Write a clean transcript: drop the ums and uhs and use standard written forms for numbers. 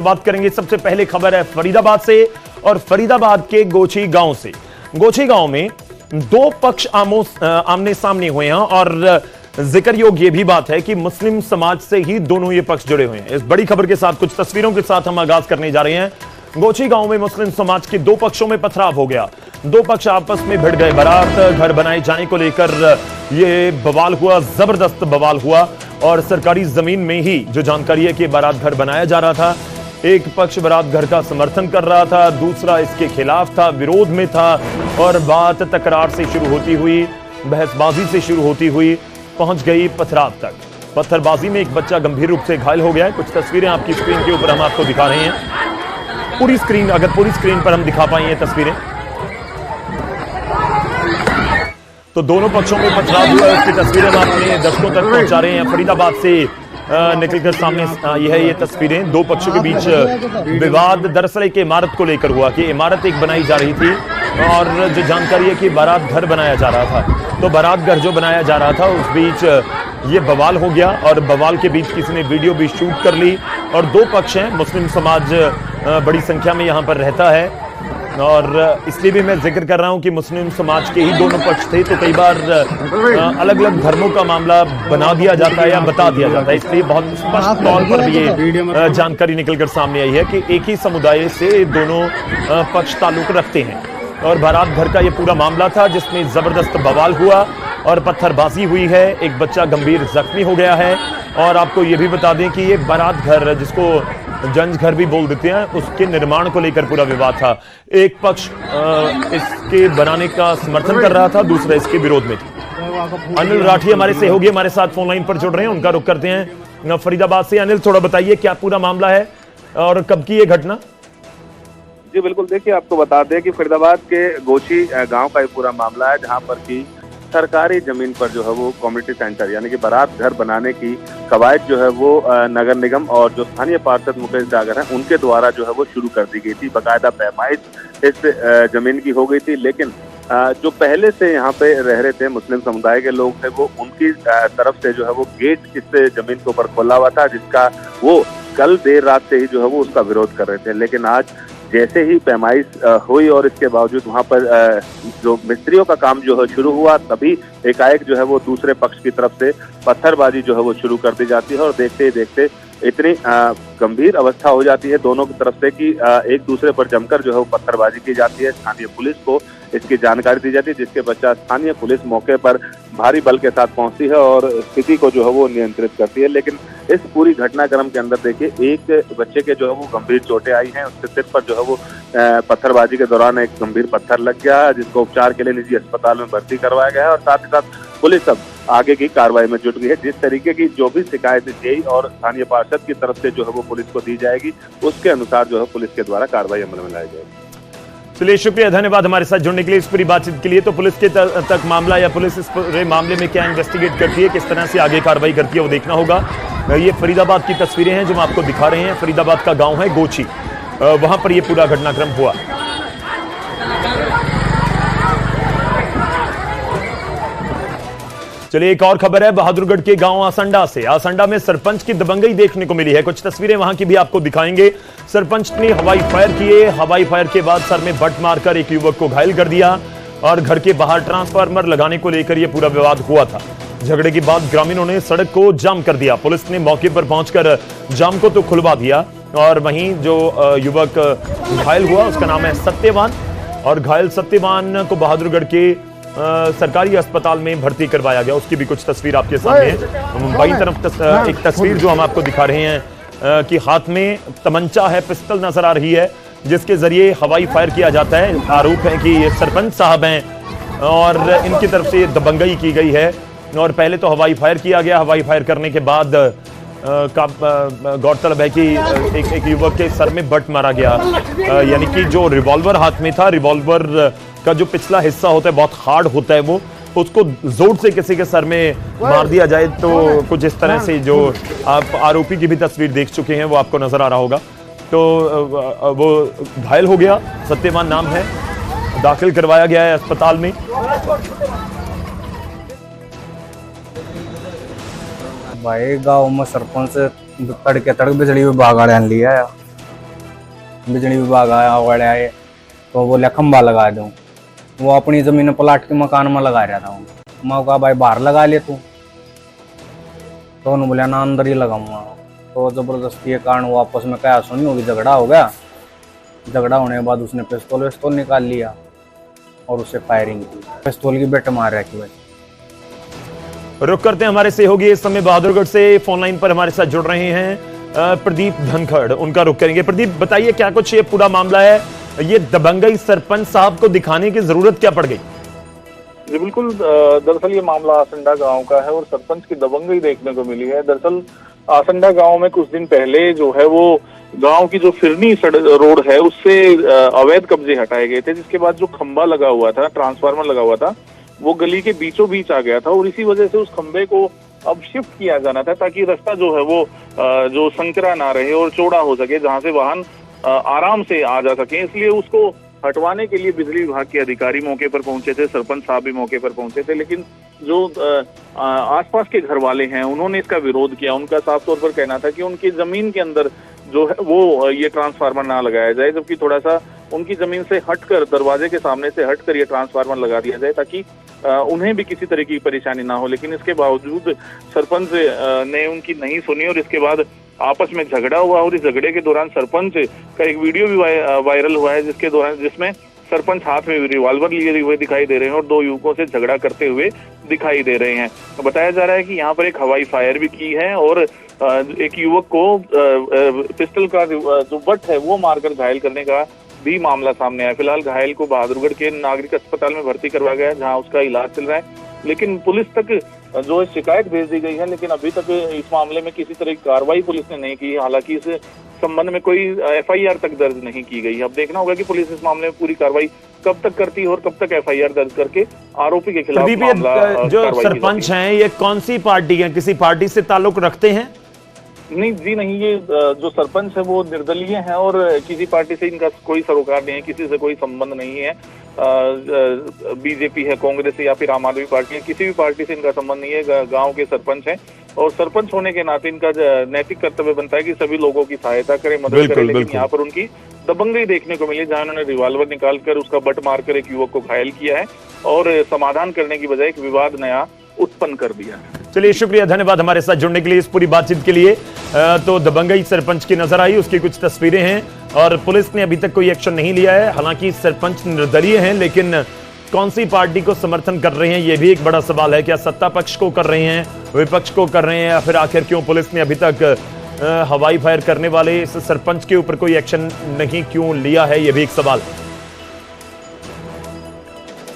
बात करेंगे। सबसे पहले खबर है फरीदाबाद से और फरीदाबाद के गोची गांव से। गोची गांव में दो पक्ष आमने सामने हुए हैं और जिक्र योग ये भी बात है कि मुस्लिम समाज से ही दोनों ये पक्ष जुड़े हुए हैं। इस बड़ी खबर के साथ कुछ तस्वीरों के साथ हम आगाज करने जा रहे हैं। गोची गांव में मुस्लिम समाज के दो पक्षों में पथराव हो गया। दो पक्ष आपस में भिड़ गए। बारात घर बनाए जाने को लेकर ये बवाल हुआ, जबरदस्त बवाल हुआ और सरकारी जमीन में ही जो जानकारी है कि बारात घर बनाया जा रहा था। एक पक्ष बारात घर का समर्थन कर रहा था, दूसरा इसके खिलाफ था, विरोध में था और बात तकरार से शुरू होती हुई, बहसबाजी से शुरू होती हुई पहुंच गई पथराव तक। पत्थरबाजी में एक बच्चा गंभीर रूप से घायल हो गया है। कुछ तस्वीरें आपकी स्क्रीन के ऊपर हम आपको दिखा रहे हैं। पूरी स्क्रीन, अगर पूरी स्क्रीन पर हम दिखा पाए ये तस्वीरें, तो दोनों पक्षों में पथराव हुआ है। उसकी तस्वीरें हम अपने दर्शकों तक पहुंचा रहे हैं। फरीदाबाद से निकलकर सामने यह है ये तस्वीरें। दो पक्षों के बीच विवाद दरअसल एक इमारत को लेकर हुआ कि इमारत एक बनाई जा रही थी और जो जानकारी है कि बारात घर बनाया जा रहा था। तो बारात घर जो बनाया जा रहा था उस बीच ये बवाल हो गया और बवाल के बीच किसी ने वीडियो भी शूट कर ली और दो पक्ष हैं। मुस्लिम समाज बड़ी संख्या में यहाँ पर रहता है और इसलिए भी मैं जिक्र कर रहा हूं कि मुस्लिम समाज के ही दोनों पक्ष थे। तो कई बार अलग अलग धर्मों का मामला बना दिया जाता है या बता दिया जाता है, इसलिए बहुत स्पष्ट तौर पर भी ये जानकारी निकलकर सामने आई है कि एक ही समुदाय से दोनों पक्ष ताल्लुक रखते हैं। और बारात घर का ये पूरा मामला था जिसमें जबरदस्त बवाल हुआ और पत्थरबाजी हुई है। एक बच्चा गंभीर जख्मी हो गया है और आपको ये भी बता दें कि ये बारात घर, जिसको जंज घर भी बोल देते हैं, उसके निर्माण को लेकर पूरा विवाद था। एक पक्ष इसके बनाने का समर्थन कर रहा था, दूसरा इसके विरोध में था। अनिल राठी हमारे सहयोगी हमारे साथ फोन लाइन पर जुड़ रहे हैं, उनका रुख करते हैं फरीदाबाद से। अनिल, थोड़ा बताइए क्या पूरा मामला है और कब की ये घटना? जी बिल्कुल, देखिए आपको बता दें कि फरीदाबाद के गोची गांव का ये पूरा मामला है, जहां पर की सरकारी जमीन पर जो है वो कम्युनिटी सेंटर यानी कि बारात घर बनाने की कवायद जो है वो नगर निगम और जो स्थानीय पार्षद मुकेश डागर हैं उनके द्वारा जो है वो शुरू कर दी गई थी। बाकायदा पैमाइश इस जमीन की हो गई थी, लेकिन जो पहले से यहाँ पे रह रहे थे मुस्लिम समुदाय के लोग थे, वो उनकी तरफ से जो है वो गेट इस जमीन के ऊपर खोला हुआ था, जिसका वो कल देर रात से ही जो है वो उसका विरोध कर रहे थे। लेकिन आज जैसे ही पैमाइश हुई और इसके बावजूद वहाँ पर जो मिस्त्रियों का काम जो है शुरू हुआ, तभी एकाएक जो है वो दूसरे पक्ष की तरफ से पत्थरबाजी जो है वो शुरू कर दी जाती है और देखते ही देखते इतनी गंभीर अवस्था हो जाती है दोनों की तरफ से कि एक दूसरे पर जमकर जो है वो पत्थरबाजी की जाती है। स्थानीय पुलिस को इसकी जानकारी दी जाती है, जिसके पश्चात स्थानीय पुलिस मौके पर भारी बल के साथ पहुंचती है और स्थिति को जो है वो नियंत्रित करती है। लेकिन इस पूरी घटनाक्रम के अंदर देखिए, एक बच्चे के जो है वो गंभीर चोटें आई हैं, उसके सिर पर जो है वो पत्थरबाजी के दौरान एक गंभीर पत्थर लग गया, जिसको उपचार के लिए निजी अस्पताल में भर्ती करवाया गया है और साथ ही साथ पुलिस अब आगे की कार्रवाई में जुट गई है। जिस तरीके की जो भी शिकायत जेई और स्थानीय पार्षद की तरफ से जो है वो पुलिस को दी जाएगी, उसके अनुसार जो है पुलिस के द्वारा कार्रवाई अमल में लाई जाएगी। चलिए, शुक्रिया, धन्यवाद हमारे साथ जुड़ने के लिए, इस पूरी बातचीत के लिए। तो पुलिस के तक मामला या पुलिस इस पूरे मामले में क्या इन्वेस्टिगेट करती है, किस तरह से आगे कार्रवाई करती है, वो देखना होगा। ये फरीदाबाद की तस्वीरें हैं जो हम आपको दिखा रहे हैं। फरीदाबाद का गांव है गोची, वहां पर यह पूरा घटनाक्रम हुआ। चलिए, एक और खबर है बहादुरगढ़ के गांव आसंडा से। आसंडा में सरपंच की दबंगई देखने को मिली है। कुछ तस्वीरें वहां की भी आपको दिखाएंगे। सरपंच ने हवाई फायर किए, हवाई फायर के बाद सर में बट मारकर एक युवक को घायल कर दिया और घर के बाहर ट्रांसफार्मर लगाने को लेकर यह पूरा विवाद हुआ था। झगड़े के बाद ग्रामीणों ने सड़क को जाम कर दिया। पुलिस ने मौके पर पहुंचकर जाम को तो खुलवा दिया और वहीं जो युवक घायल हुआ उसका नाम है सत्यवान और घायल सत्यवान को बहादुरगढ़ के सरकारी अस्पताल में भर्ती करवाया गया। उसकी भी कुछ तस्वीर आपके सामने है। बाईं तरफ एक तस्वीर जो हम आपको दिखा रहे हैं कि हाथ में तमंचा है, पिस्टल नजर आ रही है, जिसके जरिए हवाई फायर किया जाता है। आरोप है कि ये सरपंच साहब हैं और इनकी तरफ से दबंगई की गई है और पहले तो हवाई फायर किया गया। हवाई फायर करने के बाद गौरतलब है कि एक युवक के सर में बट मारा गया, यानी कि जो रिवॉल्वर हाथ में था, रिवॉल्वर का जो पिछला हिस्सा होता है बहुत हार्ड होता है, वो उसको जोर से किसी के सर में मार दिया जाए तो कुछ इस तरह से, जो आप आरोपी की भी तस्वीर देख चुके हैं वो आपको नजर आ रहा होगा। तो वो घायल हो गया, सत्यवान नाम है, दाखिल करवाया गया है अस्पताल में। भाई गांव में सरपंच तड़के तड़क बिजली विभाग वाले लिया बिजली विभाग आया वाले आए तो बोले खंबा लगा दूं। वो अपनी जमीन प्लाट के मकान में लगा रहा था। मैं कहा भाई बाहर लगा ले तू, तो उन्होंने बोला ना अंदर ही लगाऊंगा। तो जबरदस्ती के कारण वो आपस में क्या सुनी होगी, झगड़ा हो गया। झगड़ा होने के बाद उसने पिस्तौल निकाल लिया और उससे फायरिंग की, पिस्तौल की बेट मार रखी भाई। रुक करते हैं, हमारे सहयोगी इस समय बहादुरगढ़ से फोन लाइन पर हमारे साथ जुड़ रहे हैं प्रदीप धनखड़, उनका रुख करेंगे। प्रदीप, बताइए क्या कुछ ये पूरा मामला है, ये दबंगई सरपंच साहब को दिखाने की जरूरत क्या पड़ गई? जी बिल्कुल, दरअसल ये मामला आसंडा गांव का है और सरपंच की दबंगई देखने को मिली है। दरअसल आसंडा गांव में कुछ दिन पहले जो है वो गांव की जो फिरनी रोड है उससे अवैध कब्जे हटाए गए थे, जिसके बाद जो खंबा लगा हुआ था, ट्रांसफार्मर लगा हुआ था, वो गली के बीचों बीच आ गया था और इसी वजह से उस खंबे को अब शिफ्ट किया जाना था ताकि रास्ता जो है वो जो संकरा ना रहे और चौड़ा हो सके, जहां से वाहन आराम से आ जा सके। इसलिए उसको हटवाने के लिए बिजली विभाग के अधिकारी मौके पर पहुंचे थे, सरपंच साहब भी मौके पर पहुंचे थे, लेकिन जो आसपास के घर वाले हैं उन्होंने इसका विरोध किया। उनका साफ तौर पर कहना था कि उनकी जमीन के अंदर जो है वो ये ट्रांसफार्मर ना लगाया जाए, जबकि थोड़ा सा उनकी जमीन से हटकर, दरवाजे के सामने से हटकर ये ट्रांसफार्मर लगा दिया जाए ताकि उन्हें भी किसी तरह की परेशानी ना हो। लेकिन इसके बावजूद सरपंच ने उनकी नहीं सुनी और इसके बाद आपस में झगड़ा हुआ और इस झगड़े के दौरान सरपंच का एक वीडियो भी वायरल हुआ है, जिसमें सरपंच हाथ में रिवॉल्वर लिए हुए दिखाई दे रहे हैं और दो युवकों से झगड़ा करते हुए दिखाई दे रहे हैं। बताया जा रहा है कि यहाँ पर एक हवाई फायर भी की है और एक युवक को पिस्टल का जो बट है वो मारकर घायल करने का भी मामला सामने आया। फिलहाल घायल को बहादुरगढ़ के नागरिक अस्पताल में भर्ती करवाया गया है, जहां उसका इलाज चल रहा है। लेकिन पुलिस तक जो शिकायत भेज दी गई है, लेकिन अभी तक इस मामले में किसी तरह की कार्रवाई पुलिस ने नहीं की। हालांकि इस संबंध में कोई FIR तक दर्ज नहीं की गई। अब देखना होगा कि पुलिस इस मामले में पूरी कार्रवाई कब तक करती है और कब तक FIR दर्ज करके आरोपी के खिलाफ मामला जो सरपंच हैं ये कौन सी पार्टी है, किसी पार्टी से ताल्लुक रखते हैं? नहीं जी नहीं, ये जो सरपंच है वो निर्दलीय है और किसी पार्टी से इनका कोई सरोकार नहीं है, किसी से कोई संबंध नहीं है। BJP है, कांग्रेस है या फिर आम आदमी पार्टी है, किसी भी पार्टी से इनका संबंध नहीं है। गांव के सरपंच हैं और सरपंच होने के नाते इनका नैतिक कर्तव्य बनता है कि सभी लोगों की सहायता करें, मदद करें। लेकिन यहाँ पर उनकी दबंगई देखने को मिली, जहां उन्होंने रिवॉल्वर निकालकर उसका बट मारकर एक युवक को घायल किया है और समाधान करने की बजाय एक विवाद नया उत्पन्न कर दिया है। चलिए, शुक्रिया, धन्यवाद हमारे साथ जुड़ने के लिए, इस पूरी बातचीत के लिए। तो दबंगई सरपंच की नजर आई, उसकी कुछ तस्वीरें हैं और पुलिस ने अभी तक कोई एक्शन नहीं लिया है। हालांकि सरपंच निर्दलीय हैं, लेकिन कौन सी पार्टी को समर्थन कर रहे हैं ये भी एक बड़ा सवाल है। क्या सत्ता पक्ष को कर रहे हैं, विपक्ष को कर रहे हैं, या फिर आखिर क्यों पुलिस ने अभी तक हवाई फायर करने वाले इस सरपंच के ऊपर कोई एक्शन नहीं क्यों लिया है, ये भी एक सवाल